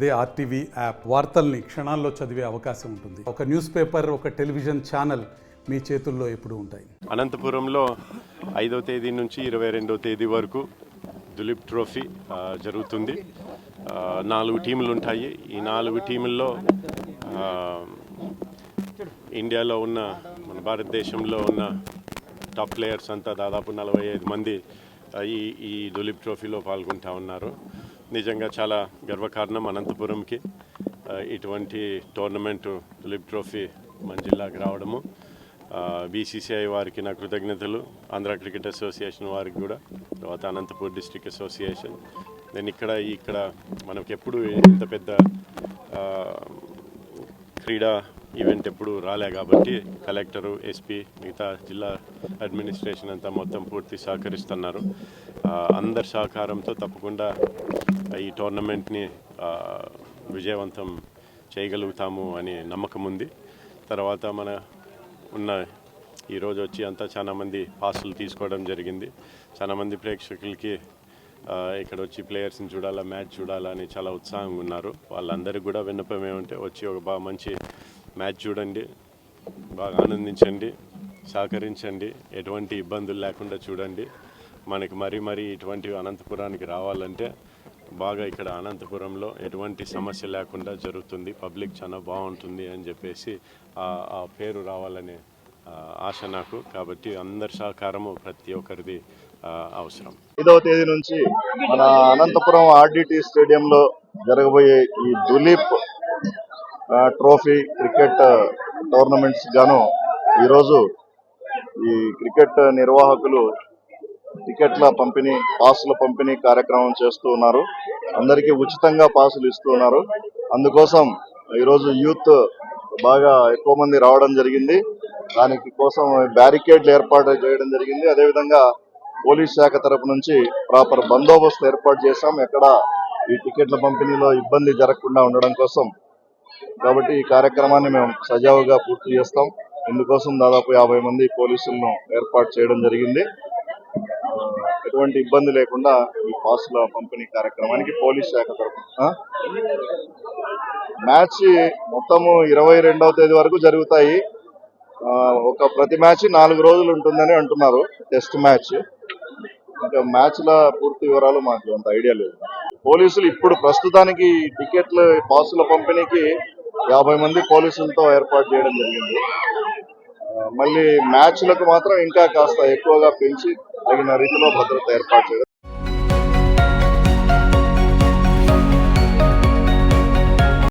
అదే RTV app వార్తల్ని క్షణాల్లో చదివే అవకాశం ఉంటుంది. ఒక న్యూస్ పేపర్, ఒక టెలివిజన్ ఛానల్ మీ చేతుల్లో ఎప్పుడూ ఉంటాయి. అనంతపురంలో 5వ తేదీ నుంచి 22వ తేదీ వరకు దులీప్ ట్రోఫీ జరుగుతుంది. 4 టీములు ఉంటాయి. ఈ 4 టీముల్లో ఇండియాలో ఉన్న, మన భారతదేశంలో ఉన్న టాప్ ప్లేయర్స్ అంతా దాదాపు 45 మంది ఈ దులీప్ ట్రోఫీలో పాల్గొంటూ ఉన్నారు. నిజంగా చాలా గర్వకారణం అనంతపురంకి ఇటువంటి టోర్నమెంట్ దులీప్ ట్రోఫీ మన జిల్లాకి రావడము. బీసీసీఐ వారికి నా కృతజ్ఞతలు, ఆంధ్ర క్రికెట్ అసోసియేషన్ వారికి కూడా, తర్వాత అనంతపూర్ డిస్ట్రిక్ట్ అసోసియేషన్. నేను ఇక్కడ మనకు ఎప్పుడు ఇంత పెద్ద క్రీడా ఈవెంట్ ఎప్పుడు రాలే కాబట్టి కలెక్టరు, ఎస్పీ, మిగతా జిల్లా అడ్మినిస్ట్రేషన్ అంతా మొత్తం పూర్తి సహకరిస్తున్నారు. అందరి సహకారంతో తప్పకుండా ఈ టోర్నమెంట్ని విజయవంతం చేయగలుగుతాము అనే నమ్మకం ఉంది. తర్వాత మన ఈరోజు వచ్చి అంతా చాలామంది పాసులు తీసుకోవడం జరిగింది. చాలామంది ప్రేక్షకులకి ఇక్కడ వచ్చి ప్లేయర్స్ని చూడాలా, మ్యాచ్ చూడాలా అని చాలా ఉత్సాహంగా ఉన్నారు. వాళ్ళందరికీ కూడా విన్నపం ఏమంటే వచ్చి ఒక మంచి మ్యాచ్ చూడండి, బాగా ఆనందించండి, సహకరించండి, ఎటువంటి ఇబ్బందులు లేకుండా చూడండి. మనకి మరీ ఇటువంటి అనంతపురానికి రావాలంటే బాగా ఇక్కడ అనంతపురంలో ఎటువంటి సమస్య లేకుండా జరుగుతుంది, పబ్లిక్ చాలా బాగుంటుంది అని చెప్పేసి ఆ పేరు రావాలనే ఆశ నాకు. కాబట్టి అందరి సహకారము ప్రతి ఒక్కరిది అవసరం. 5వ తేదీ నుంచి మన అనంతపురం ఆర్డిటి స్టేడియంలో జరగబోయే ఈ దులీప్ ట్రోఫీ క్రికెట్ టోర్నమెంట్స్ గాను ఈరోజు ఈ క్రికెట్ నిర్వాహకులు టికెట్ల పంపిణీ, పాసుల పంపిణీ కార్యక్రమం చేస్తూ ఉన్నారు. అందరికీ ఉచితంగా పాసులు ఇస్తూ ఉన్నారు. అందుకోసం ఈరోజు యూత్ బాగా ఎక్కువ మంది రావడం జరిగింది. దానికి కోసం బ్యారికేడ్లు ఏర్పాటు చేయడం జరిగింది. అదేవిధంగా పోలీస్ శాఖ తరపు నుంచి ప్రాపర్ బందోబస్తు ఏర్పాటు చేశాం, ఎక్కడ ఈ టికెట్ల పంపిణీలో ఇబ్బంది జరగకుండా ఉండడం కోసం. కాబట్టి ఈ కార్యక్రమాన్ని మేము సజావుగా పూర్తి చేస్తాం. ఇందుకోసం దాదాపు 50 మంది పోలీసులను ఏర్పాటు చేయడం జరిగింది. ఎటువంటి ఇబ్బంది లేకుండా ఈ పాసుల పంపిణీ కార్యక్రమానికి పోలీస్ శాఖ తరఫున మ్యాచ్ మొత్తము 22వ తేదీ వరకు జరుగుతాయి. ప్రతి మ్యాచ్ 4 రోజులు ఉంటుందని అంటున్నారు, టెస్ట్ మ్యాచ్. ఇంకా మ్యాచ్ల పూర్తి వివరాలు మాకు అంత ఐడియా లేదు. పోలీసులు ఇప్పుడు ప్రస్తుతానికి టికెట్లు, పాసుల పంపిణీకి 50 మంది పోలీసులతో ఏర్పాటు చేయడం జరిగింది. మళ్ళీ మ్యాచ్లకు మాత్రం ఇంకా కాస్త ఎక్కువగా పెంచి తగిన రీతిలో భద్రత ఏర్పాటు చేయడం.